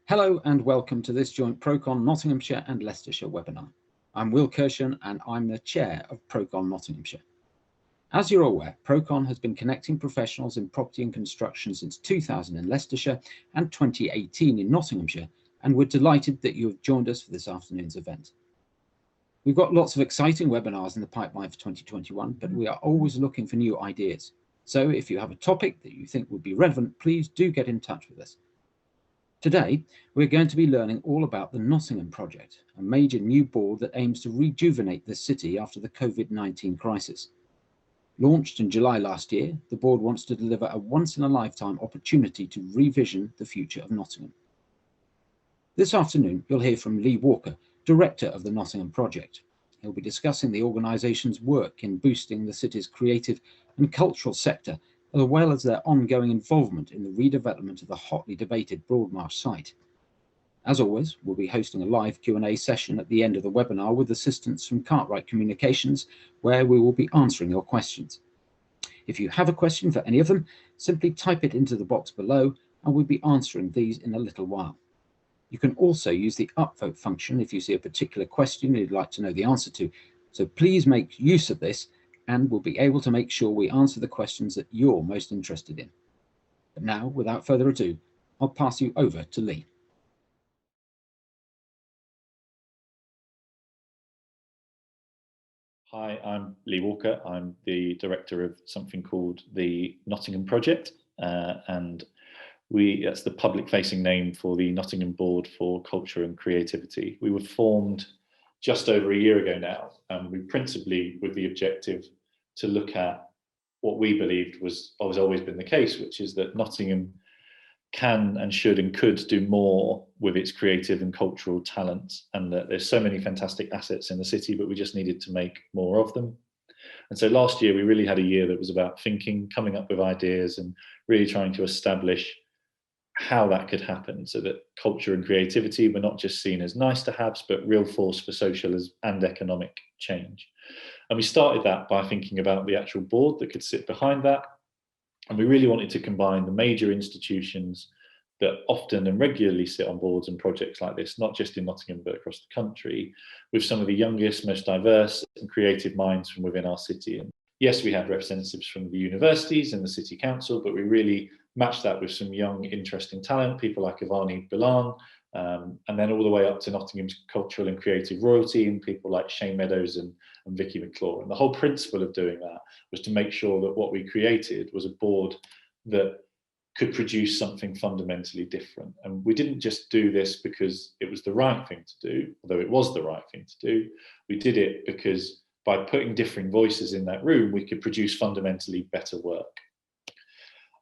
Hello and welcome to this joint ProCon Nottinghamshire and Leicestershire webinar. I'm Will Kirshen and I'm the chair of ProCon Nottinghamshire. As you're aware, ProCon has been connecting professionals in property and construction since 2000 in Leicestershire and 2018 in Nottinghamshire, and we're delighted that you have joined us for this afternoon's event. We've got lots of exciting webinars in the pipeline for 2021, but we are always looking for new ideas. So if you have a topic that you think would be relevant, please do get in touch with us. Today, we're going to be learning all about the Nottingham Project, a major new board that aims to rejuvenate the city after the COVID-19 crisis. Launched in July last year, the board wants to deliver a once-in-a-lifetime opportunity to revision the future of Nottingham. This afternoon, you'll hear from Lee Walker, Director of the Nottingham Project. He'll be discussing the organisation's work in boosting the city's creative and cultural sector, as well as their ongoing involvement in the redevelopment of the hotly debated Broadmarsh site. As always, we'll be hosting a live Q&A session at the end of the webinar with assistance from Cartwright Communications, where we will be answering your questions. If you have a question for any of them, simply type it into the box below and we'll be answering these in a little while. You can also use the upvote function if you see a particular question you'd like to know the answer to, so please make use of this and we'll be able to make sure we answer the questions that you're most interested in. But now, without further ado, I'll pass you over to Lee. Hi, I'm Lee Walker. I'm the director of something called the Nottingham Project, and that's the public-facing name for the Nottingham Board for Culture and Creativity. We were formed just over a year ago now, and we principally with the objective to look at what we believed has always been the case, which is that Nottingham can and should and could do more with its creative and cultural talents, and that there's so many fantastic assets in the city, but we just needed to make more of them. And so last year we really had a year that was about thinking, coming up with ideas and really trying to establish how that could happen so that culture and creativity were not just seen as nice to haves, but real force for social and economic change. And we started that by thinking about the actual board that could sit behind that. And we really wanted to combine the major institutions that often and regularly sit on boards and projects like this, not just in Nottingham, but across the country, with some of the youngest, most diverse and creative minds from within our city. And yes, we had representatives from the universities and the city council, but we really matched that with some young, interesting talent, people like Ivani Bilan, and then all the way up to Nottingham's cultural and creative royalty and people like Shane Meadows and Vicky McClure. And the whole principle of doing that was to make sure that what we created was a board that could produce something fundamentally different. And we didn't just do this because it was the right thing to do, although it was the right thing to do. We did it because by putting differing voices in that room, we could produce fundamentally better work.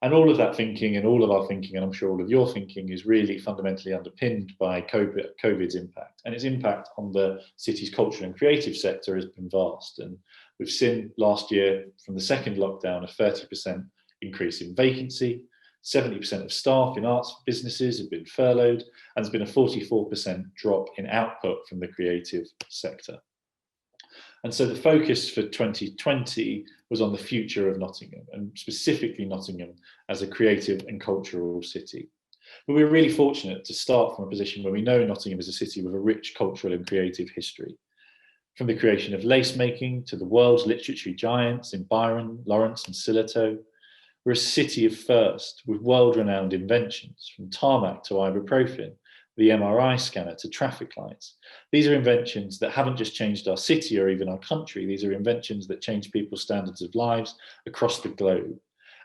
And all of that thinking and all of our thinking, and I'm sure all of your thinking, is really fundamentally underpinned by COVID's impact. And its impact on the city's cultural and creative sector has been vast. And we've seen last year from the second lockdown a 30% increase in vacancy, 70% of staff in arts businesses have been furloughed, and there's been a 44% drop in output from the creative sector. And so the focus for 2020 was on the future of Nottingham, and specifically Nottingham as a creative and cultural city. But we were really fortunate to start from a position where we know Nottingham is a city with a rich cultural and creative history. From the creation of lace making to the world's literary giants in Byron, Lawrence and Sillitoe, we're a city of first with world-renowned inventions, from tarmac to ibuprofen, the MRI scanner to traffic lights. These are inventions that haven't just changed our city or even our country. These are inventions that change people's standards of lives across the globe.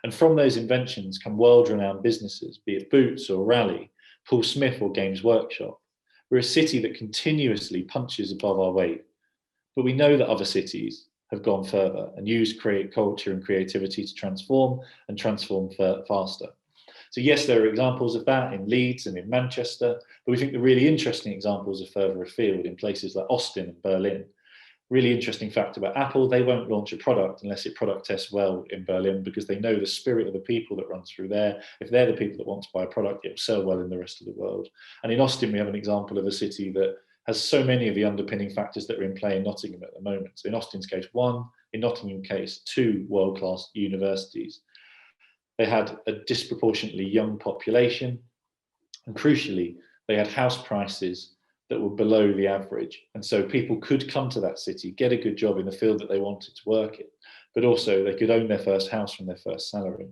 And from those inventions come world-renowned businesses, be it Boots or Raleigh, Paul Smith or Games Workshop. We're a city that continuously punches above our weight. But we know that other cities have gone further and used culture and creativity to transform faster. So yes, there are examples of that in Leeds and in Manchester, but we think the really interesting examples are further afield in places like Austin and Berlin. Really interesting fact about Apple, they won't launch a product unless it product tests well in Berlin, because they know the spirit of the people that runs through there. If they're the people that want to buy a product, it'll sell well in the rest of the world. And in Austin, we have an example of a city that has so many of the underpinning factors that are in play in Nottingham at the moment. So in Austin's case, 1, in Nottingham's case, 2 world-class universities. They had a disproportionately young population, and crucially, They had house prices that were below the average. And so people could come to that city, get a good job in the field that they wanted to work in, but also they could own their first house from their first salary.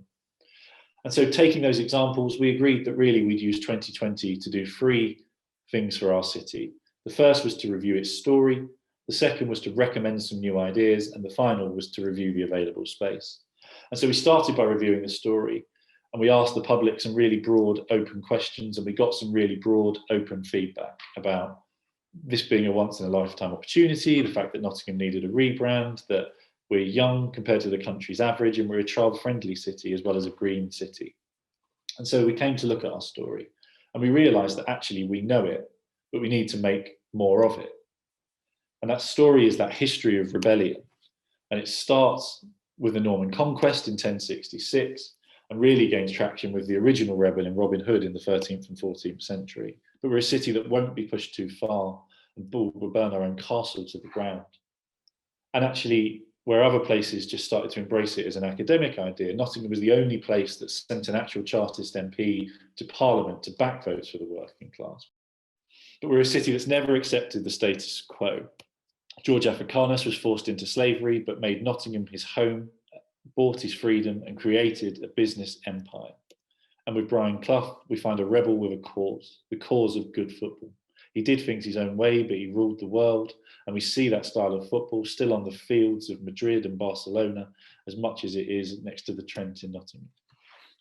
And so taking those examples, we agreed that really we'd use 2020 to do 3 things for our city. The first was to review its story. The second was to recommend some new ideas. And the final was to review the available space. And so we started by reviewing the story, and we asked the public some really broad, open questions, and we got some really broad, open feedback about this being a once-in-a-lifetime opportunity, the fact that Nottingham needed a rebrand, that we're young compared to the country's average, and we're a child-friendly city as well as a green city. And so we came to look at our story, and we realised that actually we know it, but we need to make more of it. And that story is that history of rebellion. And it starts with the Norman conquest in 1066 and really gains traction with the original rebel in Robin Hood in the 13th and 14th century. But we're a city that won't be pushed too far and will burn our own castle to the ground. And actually, where other places just started to embrace it as an academic idea, Nottingham was the only place that sent an actual Chartist MP to Parliament to back votes for the working class. But we're a city that's never accepted the status quo. George Africanus was forced into slavery, but made Nottingham his home, bought his freedom, and created a business empire. And with Brian Clough, we find a rebel with a cause, the cause of good football. He did things his own way, but he ruled the world. And we see that style of football still on the fields of Madrid and Barcelona, as much as it is next to the Trent in Nottingham.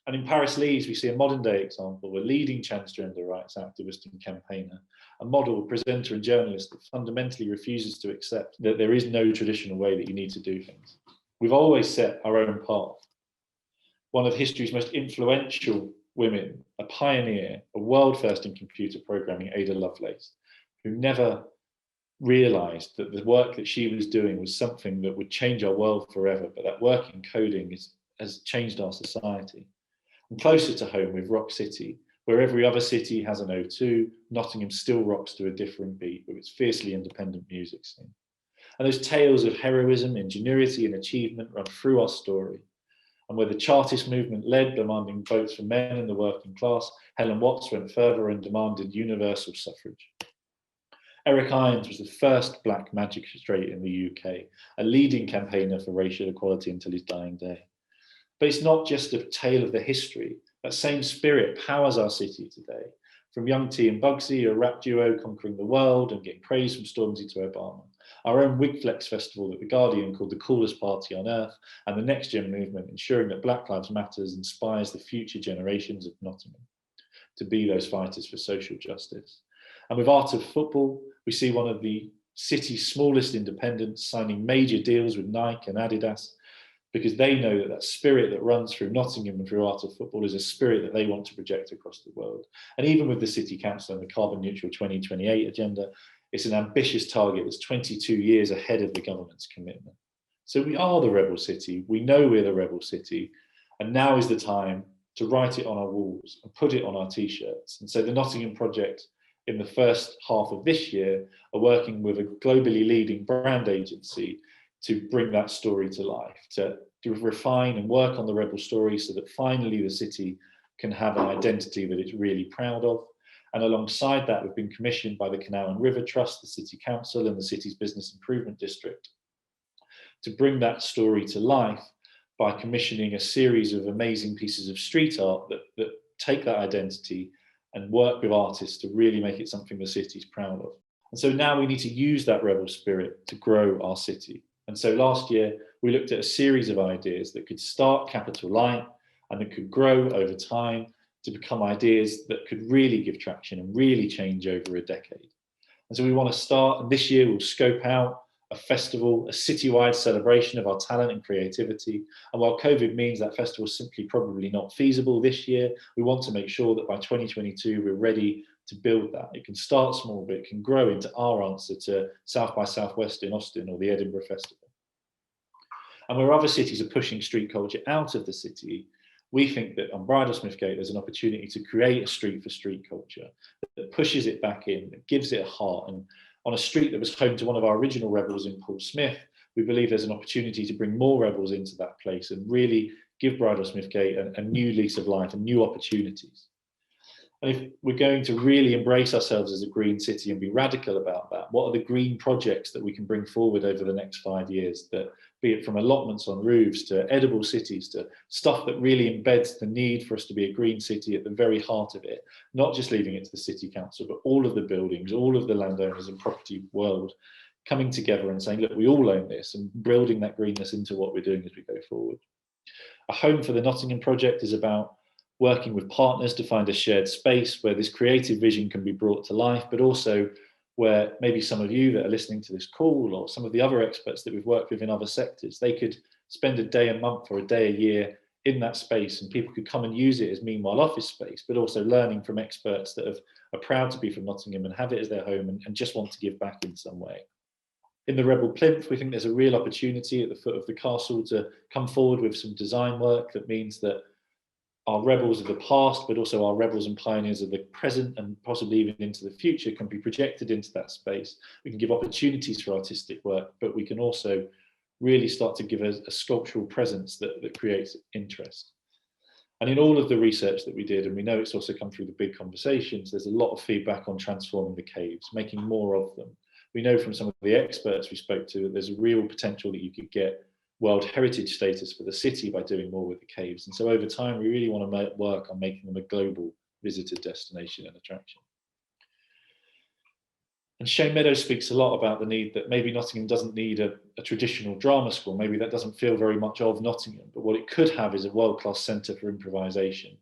And in Paris Leeds, we see a modern day example, a leading transgender rights activist and campaigner, a model, presenter and journalist that fundamentally refuses to accept that there is no traditional way that you need to do things. We've always set our own path. One of history's most influential women, a pioneer, a world first in computer programming, Ada Lovelace, who never realised that the work that she was doing was something that would change our world forever, but that work in coding has changed our society. And closer to home with Rock City, where every other city has an O2, Nottingham still rocks to a different beat with its fiercely independent music scene. And those tales of heroism, ingenuity and achievement run through our story. And where the Chartist movement led, demanding votes for men in the working class, Helen Watts went further and demanded universal suffrage. Eric Irons was the first black magistrate in the UK, a leading campaigner for racial equality until his dying day. But it's not just a tale of the history. That same spirit powers our city today. From Young T and Bugsy, a rap duo conquering the world and getting praise from Stormzy to Obama. Our own Wigflex festival that The Guardian called the coolest party on earth, and the Next Gen movement ensuring that Black Lives Matter inspires the future generations of Nottingham to be those fighters for social justice. And with Art of Football, we see one of the city's smallest independents signing major deals with Nike and Adidas, because they know that that spirit that runs through Nottingham and through Art of Football is a spirit that they want to project across the world. And even with the City Council and the carbon neutral 2028 agenda, it's an ambitious target that's 22 years ahead of the government's commitment. So we are the rebel city. We know we're the rebel city. And now is the time to write it on our walls and put it on our t-shirts. And so the Nottingham Project in the first half of this year are working with a globally leading brand agency to bring that story to life, to refine and work on the rebel story so that finally the city can have an identity that it's really proud of. And alongside that, we've been commissioned by the Canal and River Trust, the City Council and the city's Business Improvement District to bring that story to life by commissioning a series of amazing pieces of street art that take that identity and work with artists to really make it something the city's proud of. And so now we need to use that rebel spirit to grow our city. And so last year, we looked at a series of ideas that could start capital light and that could grow over time to become ideas that could really give traction and really change over a decade. And so we want to start, and this year we'll scope out a festival, a citywide celebration of our talent and creativity. And while COVID means that festival is simply probably not feasible this year, we want to make sure that by 2022, we're ready to build that. It can start small, but it can grow into our answer to South by Southwest in Austin or the Edinburgh Festival. And where other cities are pushing street culture out of the city, we think that on Bridal Smithgate, there's an opportunity to create a street for street culture that pushes it back in, that gives it a heart. And on a street that was home to one of our original rebels in Paul Smith, we believe there's an opportunity to bring more rebels into that place and really give Bridal Smithgate a new lease of life and new opportunities. And if we're going to really embrace ourselves as a green city and be radical about that, what are the green projects that we can bring forward over the next 5 years, that be it from allotments on roofs to edible cities to stuff that really embeds the need for us to be a green city at the very heart of it, not just leaving it to the city council, but all of the buildings, all of the landowners and property world coming together and saying, look, we all own this, and building that greenness into what we're doing as we go forward. A home for the Nottingham Project is about working with partners to find a shared space where this creative vision can be brought to life, but also where maybe some of you that are listening to this call, or some of the other experts that we've worked with in other sectors, they could spend a day a month or a day a year in that space, and people could come and use it as meanwhile office space, but also learning from experts that are proud to be from Nottingham and have it as their home and just want to give back in some way. In the Rebel Plinth, we think there's a real opportunity at the foot of the castle to come forward with some design work that means that our rebels of the past, but also our rebels and pioneers of the present and possibly even into the future can be projected into that space. We can give opportunities for artistic work, but we can also really start to give a sculptural presence that creates interest. And in all of the research that we did, and we know it's also come through the big conversations, there's a lot of feedback on transforming the caves, making more of them. We know from some of the experts we spoke to that there's a real potential that you could get World Heritage status for the city by doing more with the caves. And so over time, we really want to work on making them a global visitor destination and attraction. And Shane Meadows speaks a lot about the need that maybe Nottingham doesn't need a traditional drama school. Maybe that doesn't feel very much of Nottingham, but what it could have is a world-class centre for improvisation,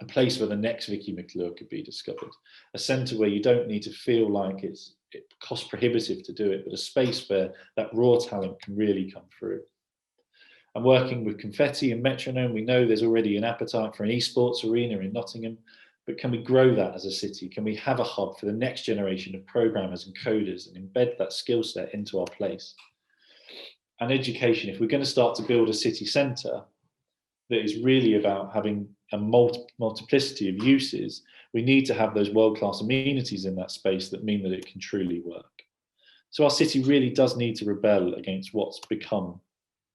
a place where the next Vicky McClure could be discovered, a centre where you don't need to feel like it's cost prohibitive to do it, but a space where that raw talent can really come through. And working with Confetti and Metronome, we know there's already an appetite for an esports arena in Nottingham, but can we grow that as a city? Can we have a hub for the next generation of programmers and coders and embed that skill set into our place? And education, if we're going to start to build a city centre that is really about having a multiplicity of uses, we need to have those world-class amenities in that space that mean that it can truly work. So our city really does need to rebel against what's become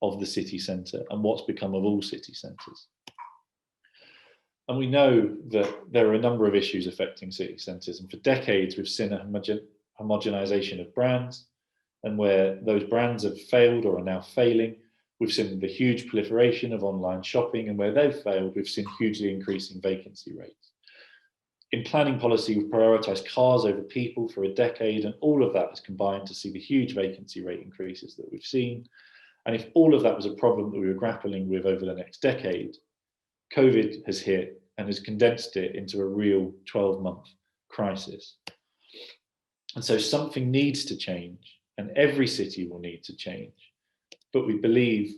of the city centre and what's become of all city centres. And we know that there are a number of issues affecting city centres, and for decades we've seen a homogenisation of brands, and where those brands have failed or are now failing, we've seen the huge proliferation of online shopping, and where they've failed, we've seen hugely increasing vacancy rates. In planning policy, we've prioritised cars over people for a decade, and all of that has combined to see the huge vacancy rate increases that we've seen. And if all of that was a problem that we were grappling with over the next decade, COVID has hit and has condensed it into a real 12-month crisis. And so something needs to change, and every city will need to change. But we believe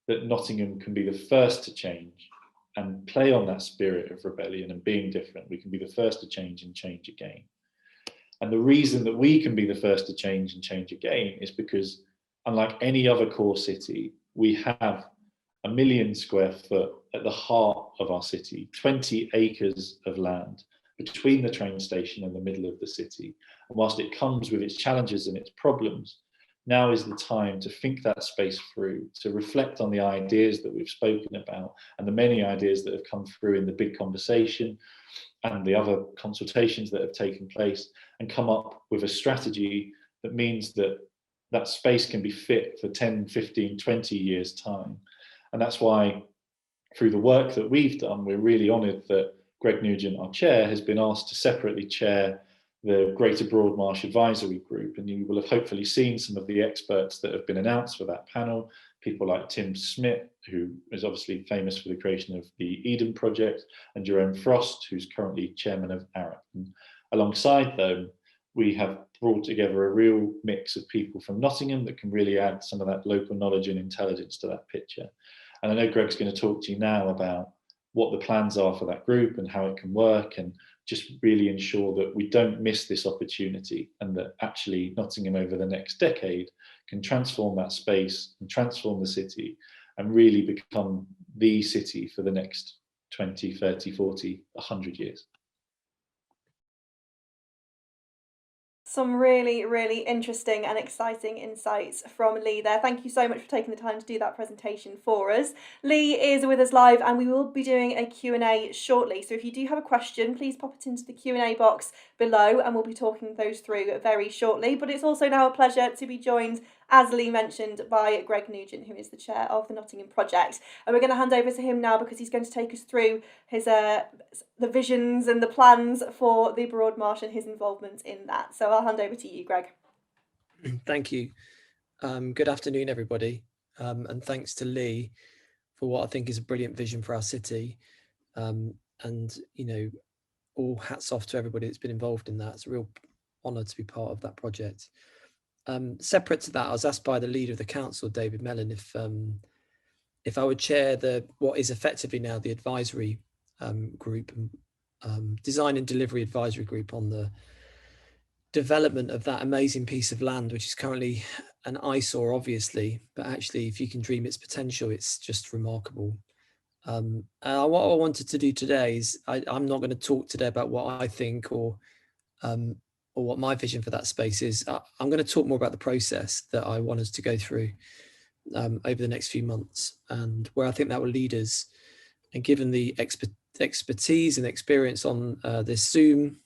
that Nottingham can be the first to change and play on that spirit of rebellion and being different. We can be the first to change and change again. And the reason that we can be the first to change and change again is because, unlike any other core city, we have 1 million square foot at the heart of our city, 20 acres of land between the train station and the middle of the city. And whilst it comes with its challenges and its problems, now is the time to think that space through, to reflect on the ideas that we've spoken about and the many ideas that have come through in the big conversation and the other consultations that have taken place, and come up with a strategy that means that that space can be fit for 10, 15, 20 years' time. And that's why, through the work that we've done, we're really honoured that Greg Nugent, our chair, has been asked to separately chair the Greater Broadmarsh Advisory Group. And you will have hopefully seen some of the experts that have been announced for that panel, people like Tim Smith, who is obviously famous for the creation of the Eden Project, and Jerome Frost, who's currently chairman of ARAP. And alongside them, we have brought together a real mix of people from Nottingham that can really add some of that local knowledge and intelligence to that picture. And I know Greg's going to talk to you now about what the plans are for that group and how it can work, and just really ensure that we don't miss this opportunity, and that actually Nottingham over the next decade can transform that space and transform the city and really become the city for the next 20, 30, 40, 100 years. Some really, really interesting and exciting insights from Lee there. Thank you so much for taking the time to do that presentation for us. Lee is with us live and we will be doing a Q&A shortly. So if you do have a question, please pop it into the Q&A box below and we'll be talking those through very shortly. But it's also now a pleasure to be joined, as Lee mentioned, by Greg Nugent, who is the chair of the Nottingham Project. And we're going to hand over to him now because he's going to take us through his the visions and the plans for the Broadmarsh and his involvement in that. So I'll hand over to you, Greg. Thank you. Good afternoon, everybody. And thanks to Lee for what I think is a brilliant vision for our city. And, you know, all hats off to everybody that's been involved in that. It's a real honour to be part of that project. Separate to that, I was asked by the leader of the council, David Mellon, if I would chair what is effectively now the advisory group, design and delivery advisory group on the development of that amazing piece of land, which is currently an eyesore, obviously, but actually, if you can dream its potential, it's just remarkable. What I wanted to do today is I'm not going to talk today about what I think or what my vision for that space is. I'm going to talk more about the process that I want us to go through over the next few months and where I think that will lead us. And given the expertise and experience on this Zoom,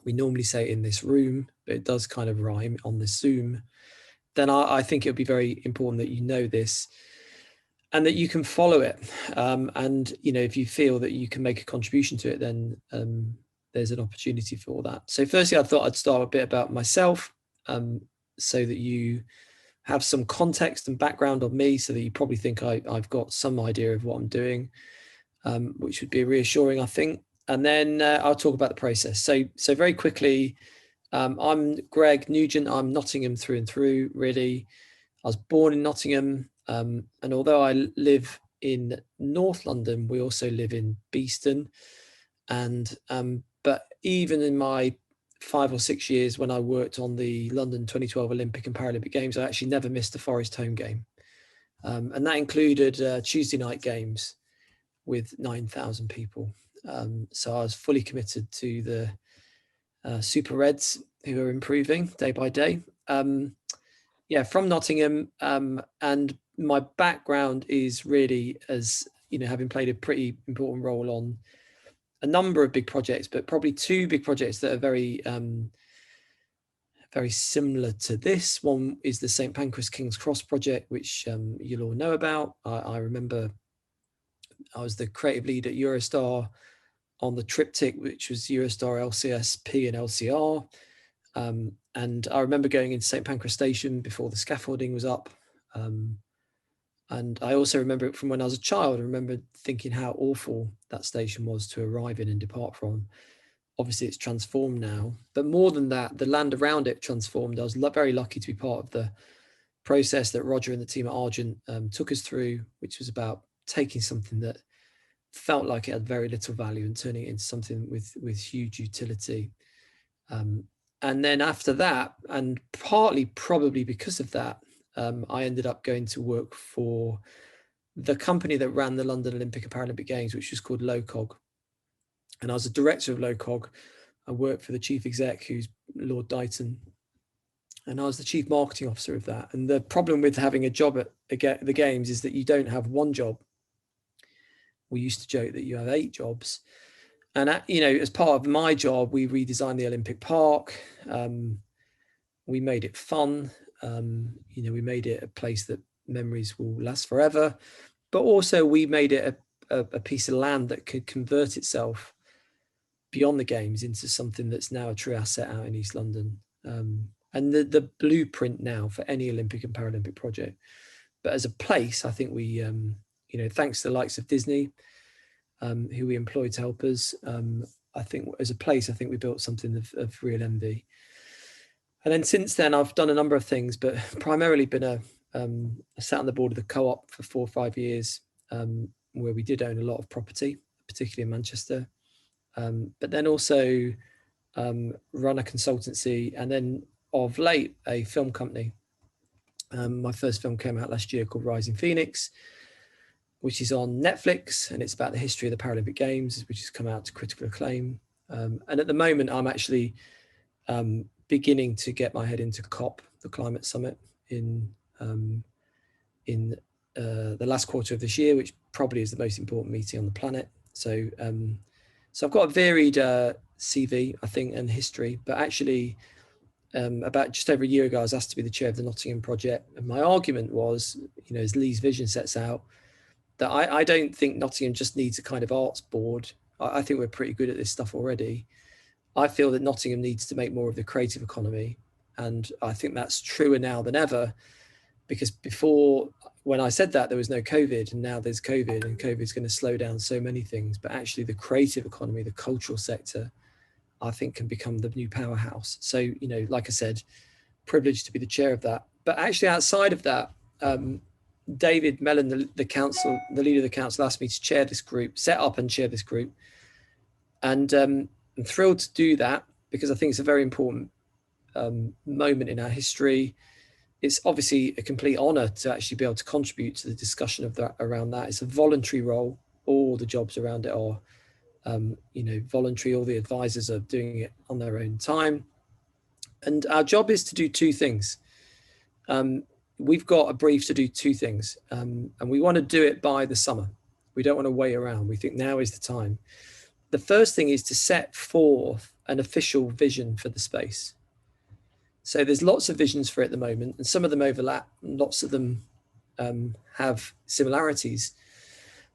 we normally say in this room, but it does kind of rhyme on this Zoom, then I think it would be very important that you know this and that you can follow it. And, you know, if you feel that you can make a contribution to it, then there's an opportunity for that. So firstly, I thought I'd start a bit about myself so that you have some context and background on me so that you probably think I've got some idea of what I'm doing, which would be reassuring, I think. And then I'll talk about the process. So very quickly, I'm Greg Nugent. I'm Nottingham through and through, really. I was born in Nottingham. And although I live in North London, we also live in Beeston. And but even in my 5 or 6 years when I worked on the London 2012 Olympic and Paralympic Games, I actually never missed a Forest home game. And that included Tuesday night games with 9,000 people. So I was fully committed to the Super Reds, who are improving day by day. Yeah, from Nottingham, and my background is really as, you know, having played a pretty important role on a number of big projects, but probably two big projects that are very, very similar to this. One is the St Pancras King's Cross project, which you'll all know about. I remember I was the creative lead at Eurostar on the triptych, which was Eurostar, LCSP and LCR. And I remember going into St Pancras Station before the scaffolding was up. And I also remember it from when I was a child. I remember thinking how awful that station was to arrive in and depart from. Obviously, it's transformed now. But more than that, the land around it transformed. I was very lucky to be part of the process that Roger and the team at Argent took us through, which was about taking something that felt like it had very little value and turning it into something with huge utility. And then after that, and partly probably because of that, I ended up going to work for the company that ran the London Olympic and Paralympic Games, which was called LOCOG. And I was a director of LOCOG. I worked for the chief exec, who's Lord Dighton. And I was the chief marketing officer of that. And the problem with having a job at the Games is that you don't have one job. We used to joke that you have 8 jobs. And, you know, as part of my job, we redesigned the Olympic Park. We made it fun. You know, we made it a place that memories will last forever. But also we made it a piece of land that could convert itself beyond the Games into something that's now a true asset out in East London. And the blueprint now for any Olympic and Paralympic project. But as a place, I think we, you know, thanks to the likes of Disney, who we employed to help us, I think as a place, I think we built something of real envy. And then since then, I've done a number of things, but primarily been I sat on the board of the Co-op for 4 or 5 years, where we did own a lot of property, particularly in Manchester. But then also run a consultancy, and then of late a film company. My first film came out last year called Rising Phoenix, which is on Netflix, and it's about the history of the Paralympic Games, which has come out to critical acclaim. And at the moment, I'm actually beginning to get my head into COP, the climate summit, in the last quarter of this year, which probably is the most important meeting on the planet. So so I've got a varied CV, I think, and history, but actually about just over a year ago, I was asked to be the chair of the Nottingham Project. And my argument was, as Lee's vision sets out, that I don't think Nottingham just needs a kind of arts board. I think we're pretty good at this stuff already. I feel that Nottingham needs to make more of the creative economy. And I think that's truer now than ever, because before, when I said that, there was no COVID, and now there's COVID, and COVID is going to slow down so many things. But actually the creative economy, the cultural sector, I think can become the new powerhouse. So, like I said, privileged to be the chair of that. But actually outside of that, David Mellon, the leader of the council, asked me to chair this group, set up and chair this group. And I'm thrilled to do that, because I think it's a very important moment in our history. It's obviously a complete honor to actually be able to contribute to the discussion of that, around that. It's a voluntary role. All the jobs around it are voluntary. All the advisors are doing it on their own time. And our job is to do two things. We've got a brief to do two things, and we want to do it by the summer. We don't want to wait around. We think now is the time. The first thing is to set forth an official vision for the space. So there's lots of visions for it at the moment, and some of them overlap, and lots of them have similarities.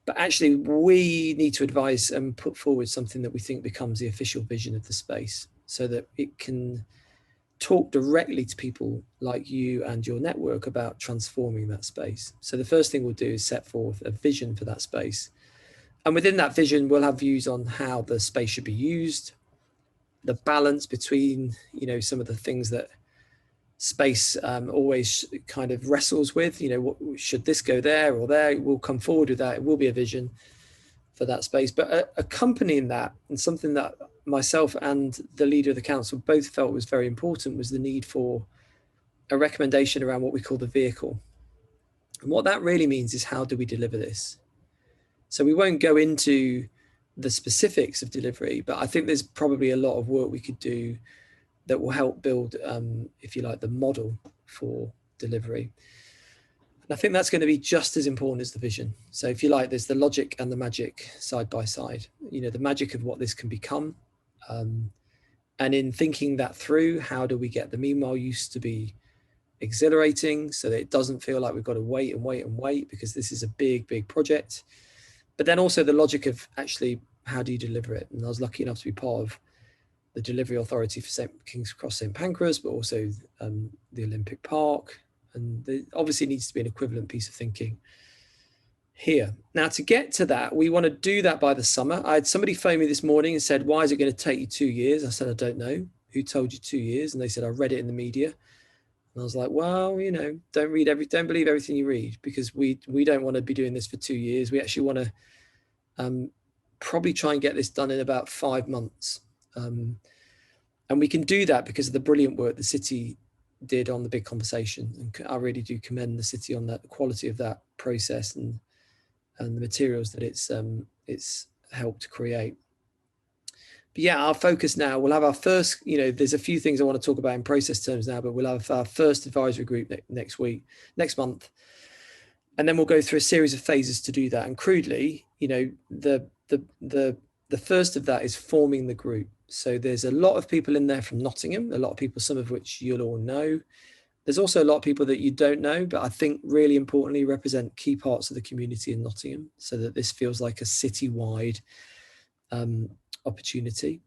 But actually, we need to advise and put forward something that we think becomes the official vision of the space, so that it can talk directly to people like you and your network about transforming that space. So the first thing we'll do is set forth a vision for that space. And within that vision, we'll have views on how the space should be used, the balance between, some of the things that space always kind of wrestles with, what, should this go there or there? We'll come forward with that. It will be a vision for that space. But accompanying that, and something that myself and the leader of the council both felt was very important, was the need for a recommendation around what we call the vehicle. And what that really means is, how do we deliver this? So we won't go into the specifics of delivery, but I think there's probably a lot of work we could do that will help build, if you like, the model for delivery. And I think that's going to be just as important as the vision. So if you like, there's the logic and the magic side by side, the magic of what this can become. And in thinking that through, how do we get the meanwhile used to be exhilarating, so that it doesn't feel like we've got to wait and wait and wait, because this is a big, big project. But then also the logic of actually, how do you deliver it? And I was lucky enough to be part of the delivery authority for King's Cross St Pancreas, but also the Olympic Park. And there obviously needs to be an equivalent piece of thinking here. Now, to get to that, we want to do that by the summer. I had somebody phone me this morning and said, why is it going to take you 2 years? I said, I don't know. Who told you 2 years? And they said, I read it in the media. And I was like, well, don't believe everything you read, because we don't want to be doing this for 2 years. We actually want to probably try and get this done in about 5 months. And we can do that because of the brilliant work the city did on the big conversation. And I really do commend the city on that, the quality of that process and the materials that it's helped to create. But yeah, our focus now, we'll have our first, there's a few things I want to talk about in process terms now, but we'll have our first advisory group next month. And then we'll go through a series of phases to do that. And crudely, the first of that is forming the group. So there's a lot of people in there from Nottingham, a lot of people, some of which you'll all know. There's also a lot of people that you don't know, but I think really importantly represent key parts of the community in Nottingham, so that this feels like a citywide opportunity.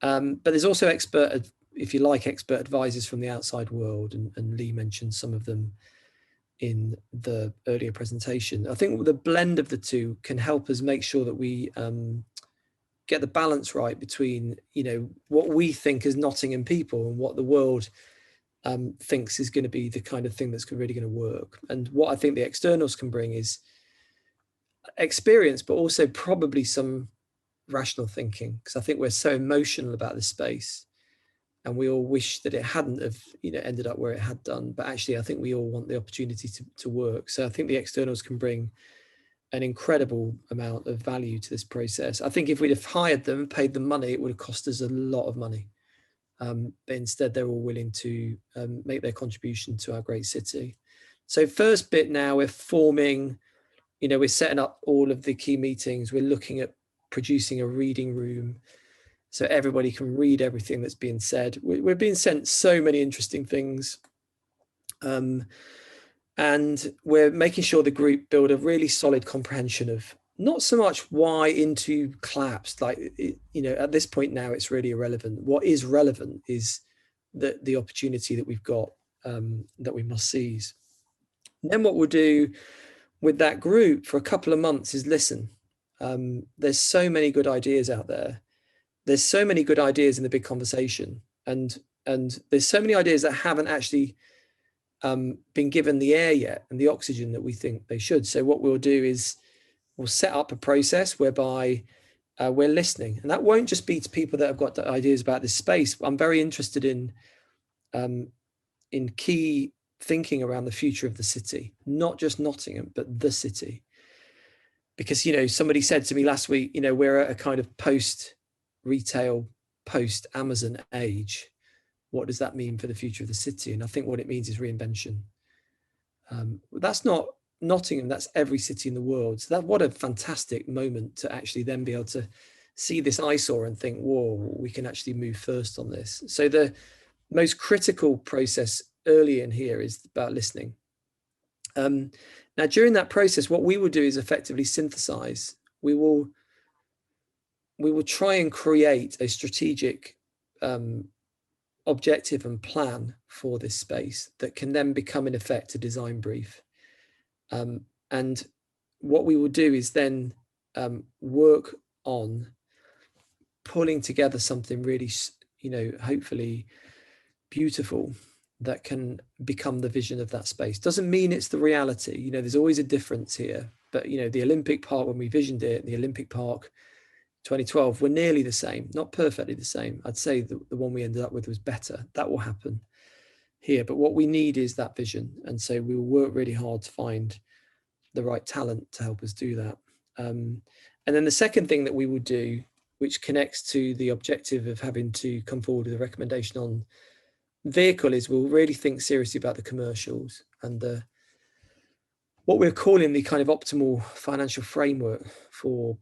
But there's also expert advisors from the outside world, and Lee mentioned some of them in the earlier presentation. I think the blend of the two can help us make sure that we get the balance right between, what we think as Nottingham people and what the world thinks is going to be the kind of thing that's really going to work. And what I think the externals can bring is experience, but also probably some rational thinking, because I think we're so emotional about this space, and we all wish that it hadn't have ended up where it had done. But actually, I think we all want the opportunity to work. So I think the externals can bring an incredible amount of value to this process. I think if we'd have hired them, paid them money, it would have cost us a lot of money. but instead they're all willing to make their contribution to our great city. So first bit now, we're forming, we're setting up all of the key meetings. We're looking at producing a reading room so everybody can read everything that's being said. We're being sent so many interesting things. And we're making sure the group build a really solid comprehension of not so much why into claps, like, at this point now, it's really irrelevant. What is relevant is the opportunity that we've got, that we must seize. And then what we'll do with that group for a couple of months is listen. There's so many good ideas out there. There's so many good ideas in the big conversation, and there's so many ideas that haven't actually been given the air yet and the oxygen that we think they should. So what we'll do is we'll set up a process whereby we're listening, and that won't just be to people that have got ideas about this space. I'm very interested in key thinking around the future of the city, not just Nottingham, but the city. Because, somebody said to me last week, we're at a kind of post-retail, post-Amazon age. What does that mean for the future of the city? And I think what it means is reinvention. That's not Nottingham, that's every city in the world. So what a fantastic moment to actually then be able to see this eyesore and think, whoa, we can actually move first on this. So the most critical process early in here is about listening. Now, during that process, what we will do is effectively synthesize. We will try and create a strategic objective and plan for this space that can then become, in effect, a design brief. And what we will do is then work on pulling together something really, hopefully beautiful that can become the vision of that space. Doesn't mean it's the reality. There's always a difference here. But, the Olympic Park, when we visioned it, the Olympic Park 2012 were nearly the same, not perfectly the same. I'd say the one we ended up with was better. That will happen here. But what we need is that vision. And so we will work really hard to find the right talent to help us do that. And then the second thing that we will do, which connects to the objective of having to come forward with a recommendation on vehicle, is we'll really think seriously about the commercials and what we're calling the kind of optimal financial framework for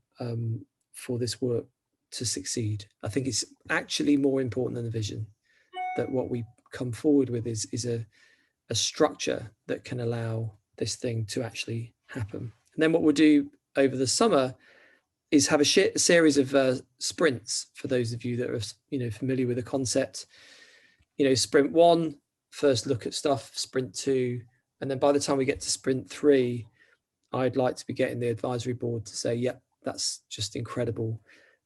this work to succeed. I think it's actually more important than the vision, that what we come forward with is a structure that can allow this thing to actually happen. And then what we'll do over the summer is have a series of sprints for those of you that are familiar with the concept. Sprint 1, first look at stuff, sprint 2, and then by the time we get to sprint 3, I'd like to be getting the advisory board to say, yep, that's just incredible,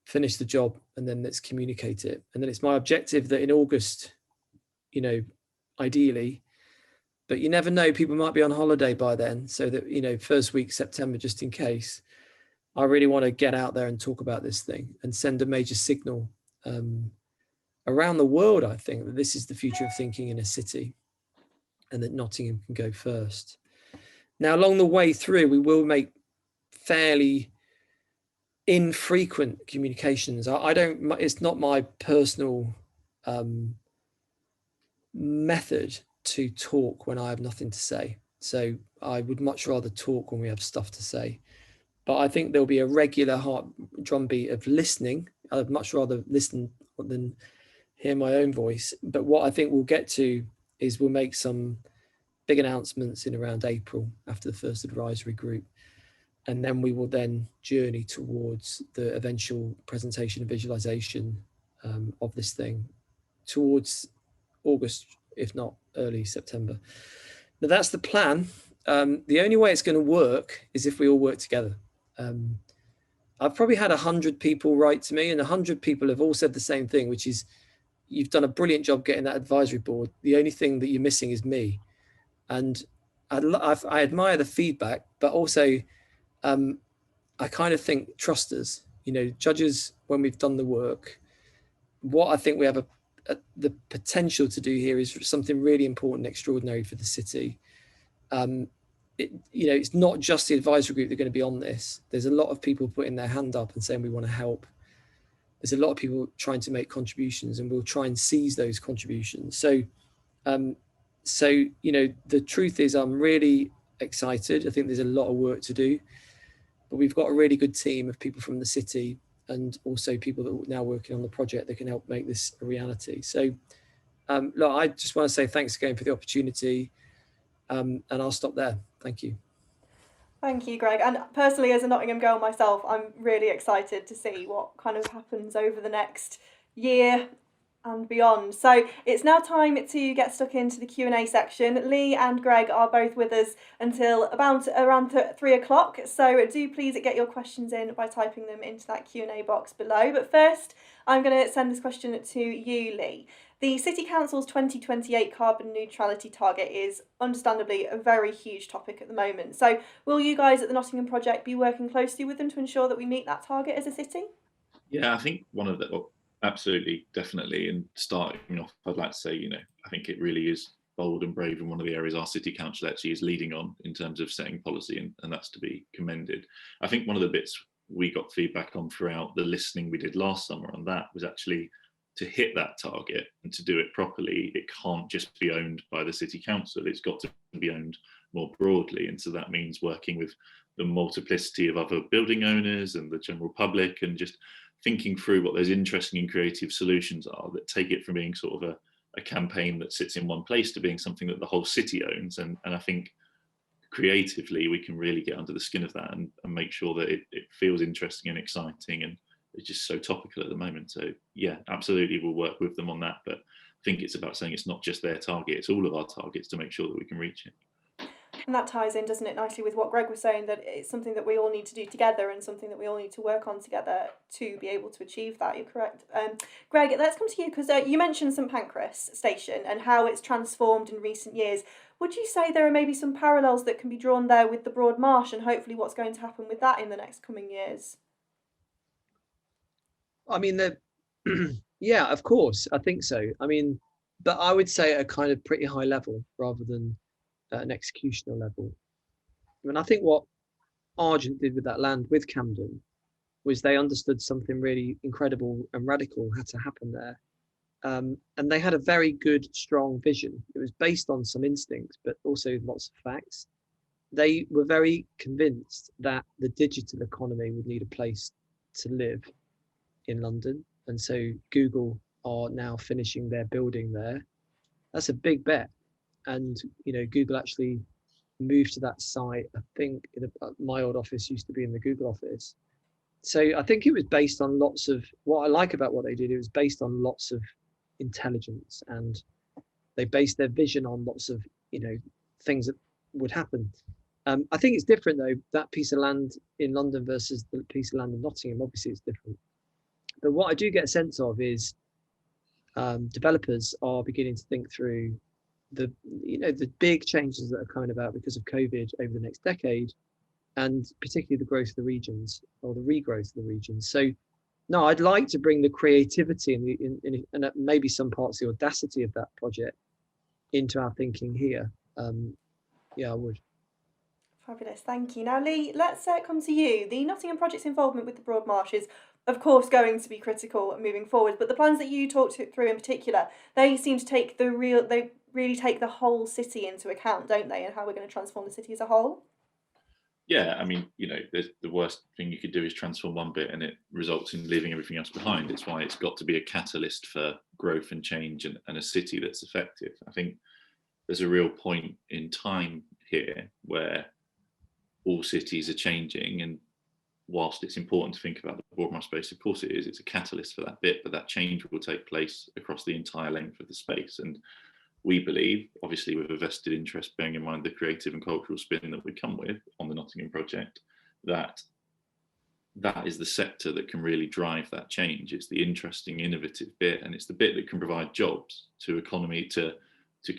finish the job, and then let's communicate it. And then it's my objective that in August, ideally, but you never know, people might be on holiday by then, so that, first week September, just in case, I really want to get out there and talk about this thing and send a major signal around the world, I think, that this is the future of thinking in a city and that Nottingham can go first. Now, along the way through, we will make fairly infrequent communications. It's not my personal method to talk when I have nothing to say. So I would much rather talk when we have stuff to say. But I think there'll be a regular heart drumbeat of listening. I'd much rather listen than hear my own voice. But what I think we'll get to is we'll make some big announcements in around April after the first advisory group. And then we will then journey towards the eventual presentation and visualization of this thing towards August, if not early September. Now that's the plan. The only way it's going to work is if we all work together. I've probably had 100 people write to me, and 100 people have all said the same thing, which is, you've done a brilliant job getting that advisory board. The only thing that you're missing is me. And I admire the feedback, but also I kind of think trust us, judges when we've done the work. What I think we have the potential to do here is something really important, extraordinary for the city. It's not just the advisory group that are going to be on this. There's a lot of people putting their hand up and saying we want to help. there's a lot of people trying to make contributions, and we'll try and seize those contributions. So the truth is, I'm really excited. I think there's a lot of work to do, but we've got a really good team of people from the city and also people that are now working on the project that can help make this a reality. So look, I just want to say thanks again for the opportunity, and I'll stop there. Thank you. Thank you, Greg. And personally, as a Nottingham girl myself, I'm really excited to see what kind of happens over the next year and beyond. So it's now time to get stuck into the Q&A section. Lee and Greg are both with us until around 3 o'clock. So do please get your questions in by typing them into that Q&A box below. But first, I'm going to send this question to you, Lee. The City Council's 2028 carbon neutrality target is understandably a very huge topic at the moment. So will you guys at the Nottingham Project be working closely with them to ensure that we meet that target as a city? Yeah, I think one of the, well, absolutely, definitely. And starting off, I'd like to say, I think it really is bold and brave, and one of the areas our City Council actually is leading on in terms of setting policy, and that's to be commended. I think one of the bits we got feedback on throughout the listening we did last summer on that was actually to hit that target and to do it properly, it can't just be owned by the City Council, it's got to be owned more broadly. And so that means working with the multiplicity of other building owners and the general public, and just thinking through what those interesting and creative solutions are that take it from being sort of a campaign that sits in one place to being something that the whole city owns. And I think creatively we can really get under the skin of that and make sure that it feels interesting and exciting, and it's just so topical at the moment. So yeah, absolutely, we'll work with them on that. But I think it's about saying it's not just their target, it's all of our targets to make sure that we can reach it. And that ties in, doesn't it, nicely with what Greg was saying, that it's something that we all need to do together and something that we all need to work on together to be able to achieve that. You're correct. Greg, let's come to you, because you mentioned St Pancreas station and how it's transformed in recent years. Would you say there are maybe some parallels that can be drawn there with the Broadmarsh, and hopefully what's going to happen with that in the next coming years? I mean, yeah, of course, I think so. I mean, but I would say at a kind of pretty high level rather than an executional level. I mean, I think what Argent did with that land with Camden was they understood something really incredible and radical had to happen there. And they had a very good, strong vision. It was based on some instincts, but also lots of facts. They were very convinced that the digital economy would need a place to live in London. And so Google are now finishing their building there. That's a big bet. And, Google actually moved to that site. I think my old office used to be in the Google office. So I think it was based on lots of, what I like about what they did, it was based on lots of intelligence, and they based their vision on lots of, things that would happen. I think it's different though, that piece of land in London versus the piece of land in Nottingham, obviously it's different. But what I do get a sense of is developers are beginning to think through the big changes that are coming about because of COVID over the next decade, and particularly the growth of the regions, or the regrowth of the regions. So no, I'd like to bring the creativity and maybe some parts of the audacity of that project into our thinking here. Yeah, I would. Fabulous, thank you. Now, Lee, let's come to you. The Nottingham Project's involvement with the Broadmarsh is, of course, going to be critical moving forward, but the plans that you talked through in particular, they seem to take they really take the whole city into account, don't they, and how we're going to transform the city as a whole? Yeah, I mean, the worst thing you could do is transform one bit and it results in leaving everything else behind. It's why it's got to be a catalyst for growth and change, and a city that's effective. I think there's a real point in time here where all cities are changing, and whilst it's important to think about the Broadmarsh space, of course it is, it's a catalyst for that bit, but that change will take place across the entire length of the space. And we believe, obviously with a vested interest, bearing in mind the creative and cultural spin that we come with on the Nottingham Project, that is the sector that can really drive that change. It's the interesting, innovative bit, and it's the bit that can provide jobs to economy, to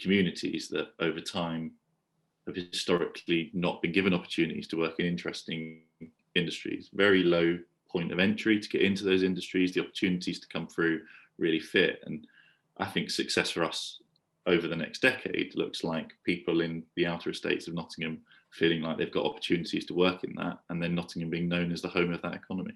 communities that over time have historically not been given opportunities to work in interesting industries. Very low point of entry to get into those industries, the opportunities to come through really fit. And I think success for us over the next decade looks like people in the outer estates of Nottingham feeling like they've got opportunities to work in that, and then Nottingham being known as the home of that economy.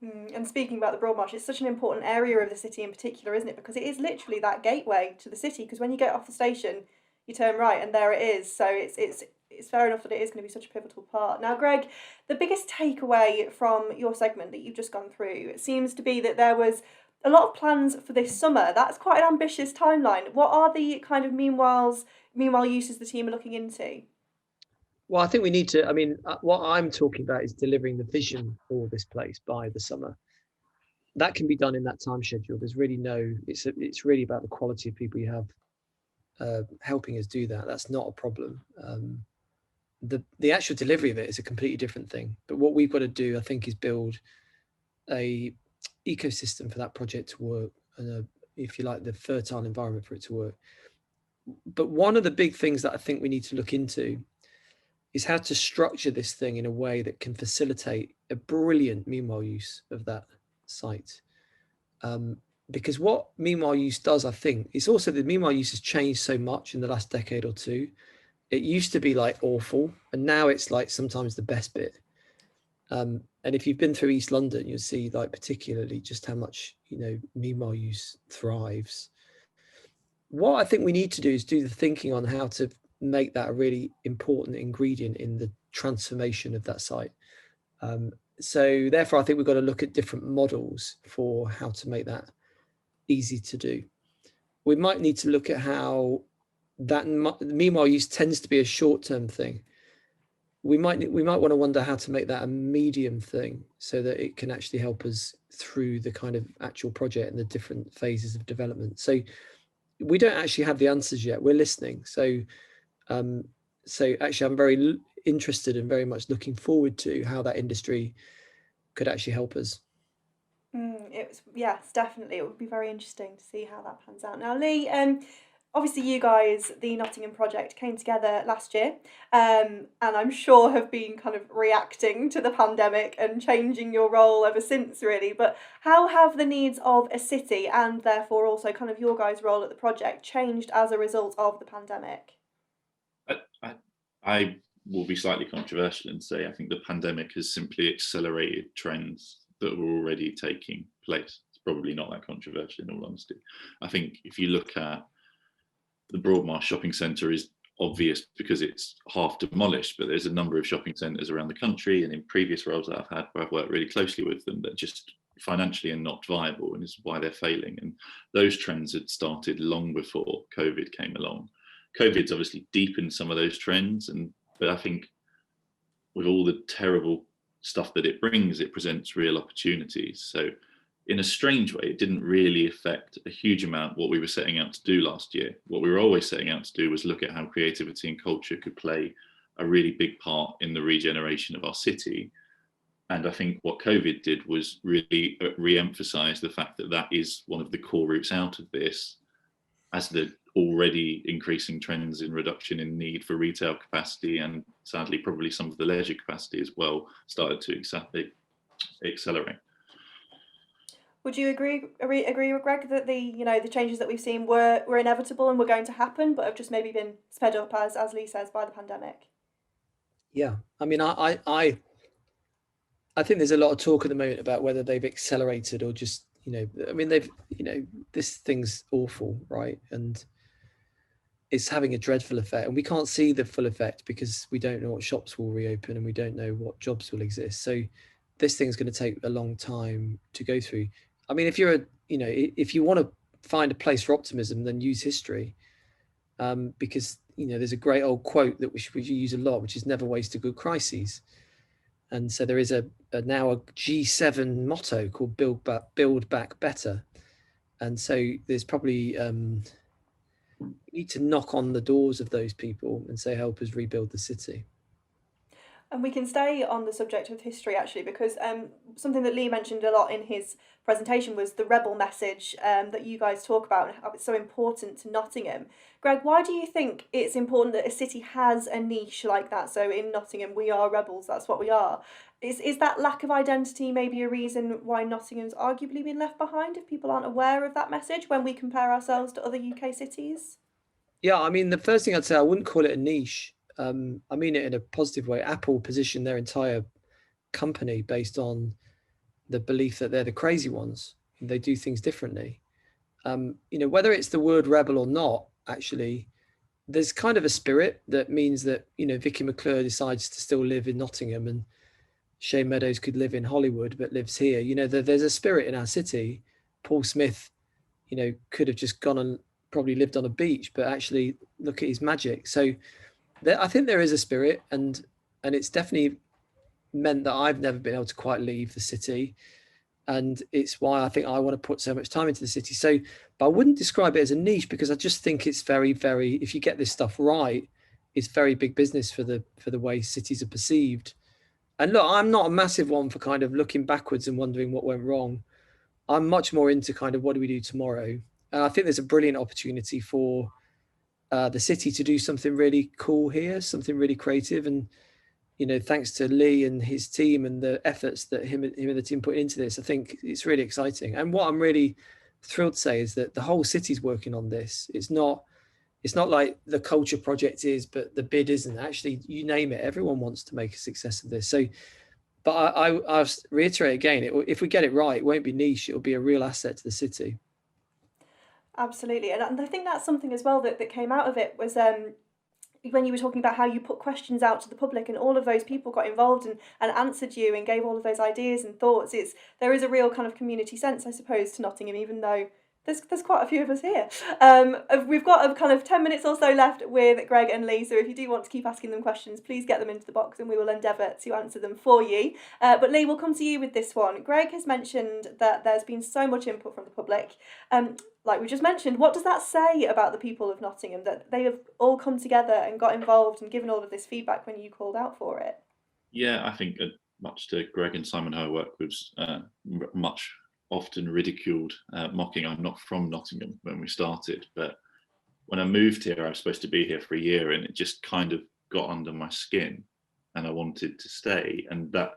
And speaking about the Broadmarsh, it's such an important area of the city in particular, isn't it? Because it is literally that gateway to the city. Because when you get off the station, you turn right, and there it is. So it's fair enough that it is going to be such a pivotal part. Now, Greg, the biggest takeaway from your segment that you've just gone through seems to be that there was a lot of plans for this summer. That's quite an ambitious timeline. What are the kind of meanwhile uses the team are looking into? Well, I think we need to, I mean, what I'm talking about is delivering the vision for this place by the summer. That can be done in that time schedule. There's really it's really about the quality of people you have helping us do that. That's not a problem. The actual delivery of it is a completely different thing. But what we've got to do, I think, is build a ecosystem for that project to work, and if you like, the fertile environment for it to work. But one of the big things that I think we need to look into is how to structure this thing in a way that can facilitate a brilliant meanwhile use of that site. Because what meanwhile use does, I think, is also the meanwhile use has changed so much in the last decade or two. It used to be like awful, and now it's like sometimes the best bit. And if you've been through East London, you'll see like particularly just how much, meanwhile use thrives. What I think we need to do is do the thinking on how to make that a really important ingredient in the transformation of that site. So therefore, I think we've got to look at different models for how to make that easy to do. We might need to look at how that meanwhile use tends to be a short-term thing. We might want to wonder how to make that a medium thing so that it can actually help us through the kind of actual project and the different phases of development. So we don't actually have the answers yet. We're listening. So actually, I'm very interested and very much looking forward to how that industry could actually help us. Yes, definitely. It would be very interesting to see how that pans out. Now, Lee, obviously you guys, the Nottingham Project, came together last year, and I'm sure have been kind of reacting to the pandemic and changing your role ever since, really. But how have the needs of a city, and therefore also kind of your guys' role at the project, changed as a result of the pandemic? I will be slightly controversial and say I think the pandemic has simply accelerated trends that were already taking place. It's probably not that controversial in all honesty. I think if you look at the Broadmarsh shopping centre is obvious because it's half demolished, but there's a number of shopping centres around the country, and in previous roles that I've had where I've worked really closely with them, that just financially are not viable, and is why they're failing. And those trends had started long before COVID came along. COVID's obviously deepened some of those trends, but I think with all the terrible stuff that it brings, it presents real opportunities. So in a strange way, it didn't really affect a huge amount what we were setting out to do last year. What we were always setting out to do was look at how creativity and culture could play a really big part in the regeneration of our city. And I think what COVID did was really re-emphasize the fact that that is one of the core routes out of this, as the already increasing trends in reduction in need for retail capacity, and sadly probably some of the leisure capacity as well, started to accelerate. Would you agree with Greg that the changes that we've seen were inevitable and were going to happen, but have just maybe been sped up, as Lee says, by the pandemic? Yeah, I mean, I think there's a lot of talk at the moment about whether they've accelerated or just, I mean, they've, this thing's awful, right? And it's having a dreadful effect, and we can't see the full effect because we don't know what shops will reopen and we don't know what jobs will exist. So this thing's going to take a long time to go through. I mean, if you want to find a place for optimism, then use history, because there's a great old quote that we use a lot, which is "Never waste a good crisis." And so there is now a G7 motto called "Build Back Better," and so there's probably we need to knock on the doors of those people and say, "Help us rebuild the city." And we can stay on the subject of history, actually, because something that Lee mentioned a lot in his presentation was the rebel message that you guys talk about and how it's so important to Nottingham. Greg, why do you think it's important that a city has a niche like that? So in Nottingham, we are rebels, that's what we are. Is that lack of identity maybe a reason why Nottingham's arguably been left behind, if people aren't aware of that message when we compare ourselves to other UK cities? Yeah, I mean, the first thing I'd say, I wouldn't call it a niche. I mean it in a positive way. Apple positioned their entire company based on the belief that they're the crazy ones and they do things differently. Whether it's the word rebel or not, actually, there's kind of a spirit that means that, Vicky McClure decides to still live in Nottingham and Shane Meadows could live in Hollywood but lives here. There's a spirit in our city. Paul Smith, could have just gone and probably lived on a beach, but actually look at his magic. So I think there is a spirit, and it's definitely meant that I've never been able to quite leave the city. And it's why I think I want to put so much time into the city. So, but I wouldn't describe it as a niche, because I just think it's very, very, if you get this stuff right, it's very big business for the way cities are perceived. And look, I'm not a massive one for kind of looking backwards and wondering what went wrong. I'm much more into kind of what do we do tomorrow? And I think there's a brilliant opportunity for the city to do something really cool here, something really creative. And, thanks to Lee and his team and the efforts that him and the team put into this, I think it's really exciting. And what I'm really thrilled to say is that the whole city's working on this. It's not like the Culture Project is, but the bid isn't. Actually, you name it, everyone wants to make a success of this. So, but I'll reiterate again, if we get it right, it won't be niche. It'll be a real asset to the city. Absolutely. And I think that's something as well that came out of it was when you were talking about how you put questions out to the public and all of those people got involved and answered you and gave all of those ideas and thoughts. There is a real kind of community sense, I suppose, to Nottingham, even though there's quite a few of us here. We've got a kind of 10 minutes or so left with Greg and Lee, so if you do want to keep asking them questions, please get them into the box and we will endeavour to answer them for you. But Lee, we'll come to you with this one. Greg has mentioned that there's been so much input from the public. Like we just mentioned, what does that say about the people of Nottingham, that they have all come together and got involved and given all of this feedback when you called out for it? Yeah, I think much to Greg and Simon, who I work with, much often ridiculed, mocking. I'm not from Nottingham when we started, but when I moved here, I was supposed to be here for a year, and it just kind of got under my skin, and I wanted to stay. And that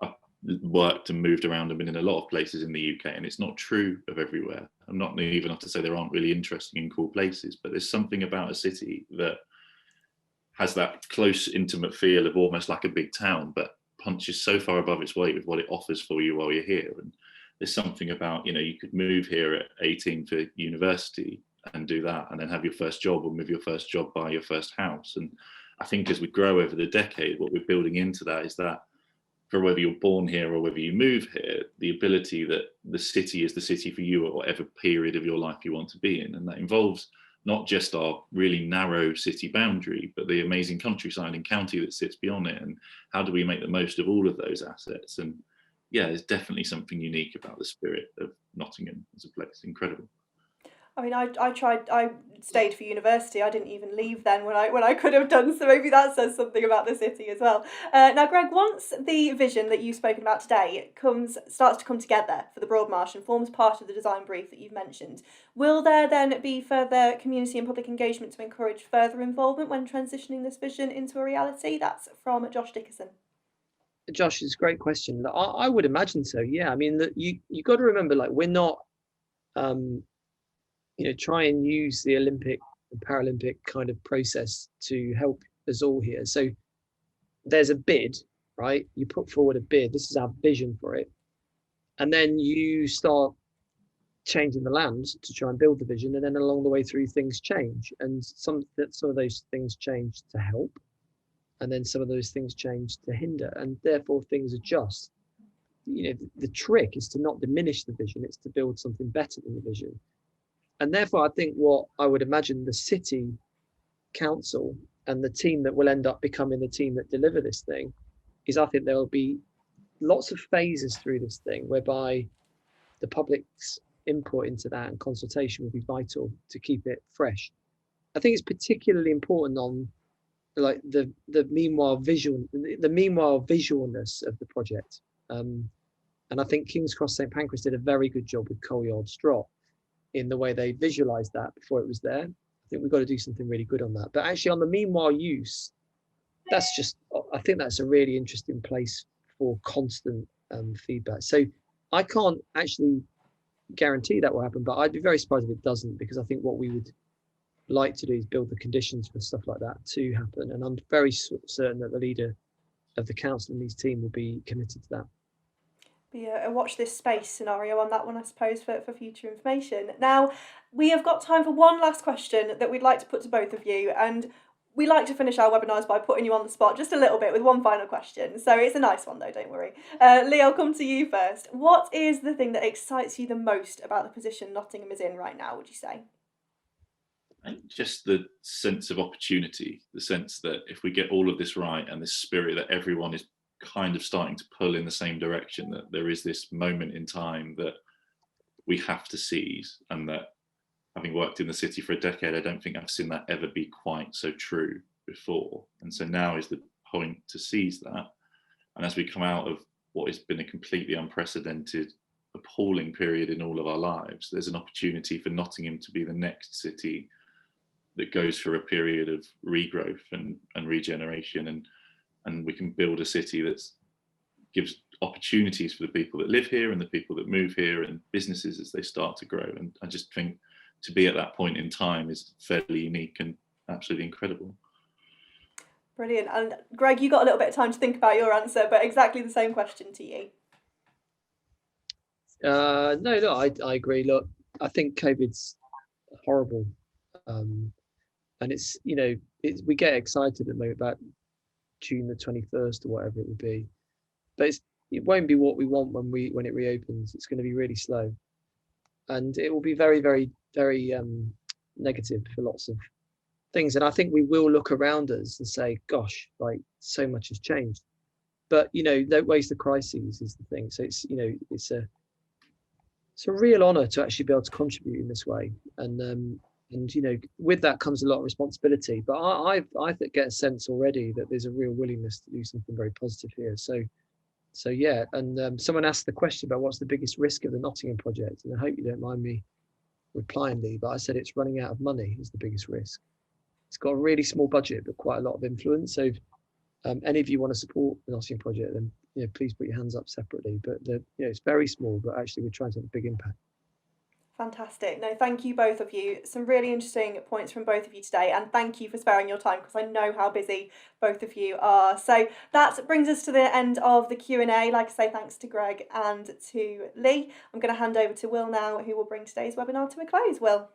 I worked and moved around and been in a lot of places in the UK, and it's not true of everywhere. I'm not naive enough to say there aren't really interesting and cool places, but there's something about a city that has that close, intimate feel of almost like a big town, but punches so far above its weight with what it offers for you while you're here. And there's something about, you could move here at 18 for university and do that, and then have your first job, or move your first job, buy your first house. And I think as we grow over the decade, what we're building into that is that for whether you're born here or whether you move here, the ability that the city is the city for you at whatever period of your life you want to be in. And that involves not just our really narrow city boundary, but the amazing countryside and county that sits beyond it. And how do we make the most of all of those assets? And yeah, there's definitely something unique about the spirit of Nottingham as a place. Incredible. I mean, I stayed for university. I didn't even leave then when I could have done, so maybe that says something about the city as well. Now, Greg, once the vision that you've spoken about today starts to come together for the Broadmarsh and forms part of the design brief that you've mentioned, will there then be further community and public engagement to encourage further involvement when transitioning this vision into a reality? That's from Josh Dickerson. Josh, it's a great question. I would imagine so. Yeah, I mean, you got to remember, like, we're not try and use the Olympic and Paralympic kind of process to help us all here. So there's a bid, right? You put forward a bid. This is our vision for it. And then you start changing the land to try and build the vision. And then along the way through, things change. And some of those things change to help. And then some of those things change to hinder. And therefore, things adjust. The trick is to not diminish the vision. It's to build something better than the vision. And therefore, I think what I would imagine the city council and the team that will end up becoming the team that deliver this thing is, I think there will be lots of phases through this thing whereby the public's input into that and consultation will be vital to keep it fresh. I think it's particularly important on like the meanwhile visualness of the project. And I think King's Cross St Pancras did a very good job with Colyard Strop in the way they visualized that before it was there. I think we've got to do something really good on that. But actually on the meanwhile use, I think that's a really interesting place for constant feedback. So I can't actually guarantee that will happen, but I'd be very surprised if it doesn't, because I think what we would like to do is build the conditions for stuff like that to happen. And I'm very certain that the leader of the council and his team will be committed to that. Be a watch this space scenario on that one, I suppose, for future information. Now, we have got time for one last question that we'd like to put to both of you, and we like to finish our webinars by putting you on the spot just a little bit with one final question. So it's a nice one though, don't worry. Lee, I'll come to you first. What is the thing that excites you the most about the position Nottingham is in right now, would you say? Just the sense of opportunity, the sense that if we get all of this right and this spirit that everyone is kind of starting to pull in the same direction, that there is this moment in time that we have to seize, and that, having worked in the city for a decade, I don't think I've seen that ever be quite so true before. And so now is the point to seize that. And as we come out of what has been a completely unprecedented, appalling period in all of our lives, there's an opportunity for Nottingham to be the next city that goes through a period of regrowth and regeneration, and we can build a city that gives opportunities for the people that live here and the people that move here and businesses as they start to grow. And I just think to be at that point in time is fairly unique and absolutely incredible. Brilliant. And Greg, you got a little bit of time to think about your answer, but exactly the same question to you. No, I agree. Look, I think COVID's horrible. And it's, you know, we get excited at the moment about June the 21st or whatever it will be, but it won't be what we want when it reopens. It's going to be really slow, and it will be very, very, very negative for lots of things. And I think we will look around us and say, gosh, like so much has changed. But, you know, don't waste the crises is the thing. So it's, you know, it's a real honor to actually be able to contribute in this way. And you know, with that comes a lot of responsibility. But I get a sense already that there's a real willingness to do something very positive here. So yeah. And someone asked the question about what's the biggest risk of the Nottingham project, and I hope you don't mind me replying, Lee, but I said it's running out of money is the biggest risk. It's got a really small budget, but quite a lot of influence. So if any of you want to support the Nottingham project, then, you know, please put your hands up separately. But you know, it's very small, but actually we're trying to have a big impact. Fantastic. No, thank you both of you. Some really interesting points from both of you today, and thank you for sparing your time because I know how busy both of you are. So that brings us to the end of the Q&A. Like I say, thanks to Greg and to Lee. I'm going to hand over to Will now, who will bring today's webinar to a close. Will.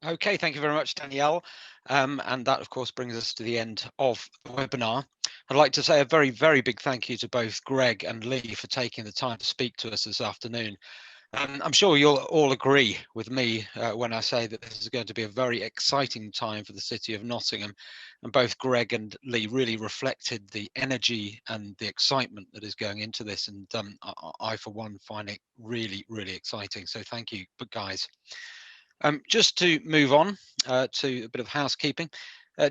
Okay, thank you very much, Danielle. And that, of course, brings us to the end of the webinar. I'd like to say a very, very big thank you to both Greg and Lee for taking the time to speak to us this afternoon. I'm sure you'll all agree with me when I say that this is going to be a very exciting time for the city of Nottingham, and both Greg and Lee really reflected the energy and the excitement that is going into this, and I for one find it really, really exciting. So thank you, guys. Just to move on to a bit of housekeeping.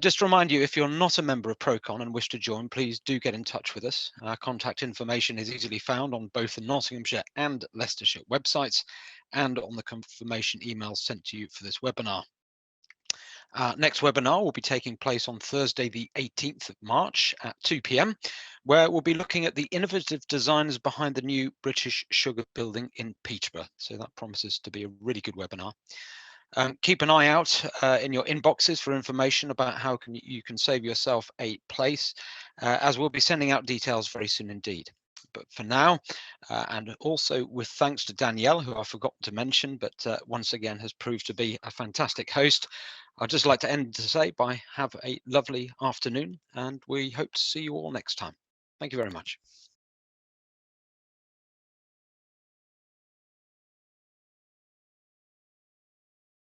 Just to remind you, if you're not a member of ProCon and wish to join, please do get in touch with us. Our contact information is easily found on both the Nottinghamshire and Leicestershire websites and on the confirmation emails sent to you for this webinar. Our next webinar will be taking place on Thursday, the 18th of March at 2 p.m, where we'll be looking at the innovative designs behind the new British Sugar building in Peterborough. So that promises to be a really good webinar. Keep an eye out in your inboxes for information about how you can save yourself a place, as we'll be sending out details very soon indeed. But for now, and also with thanks to Danielle, who I forgot to mention, but once again has proved to be a fantastic host, I'd just like to end to say have a lovely afternoon, and we hope to see you all next time. Thank you very much.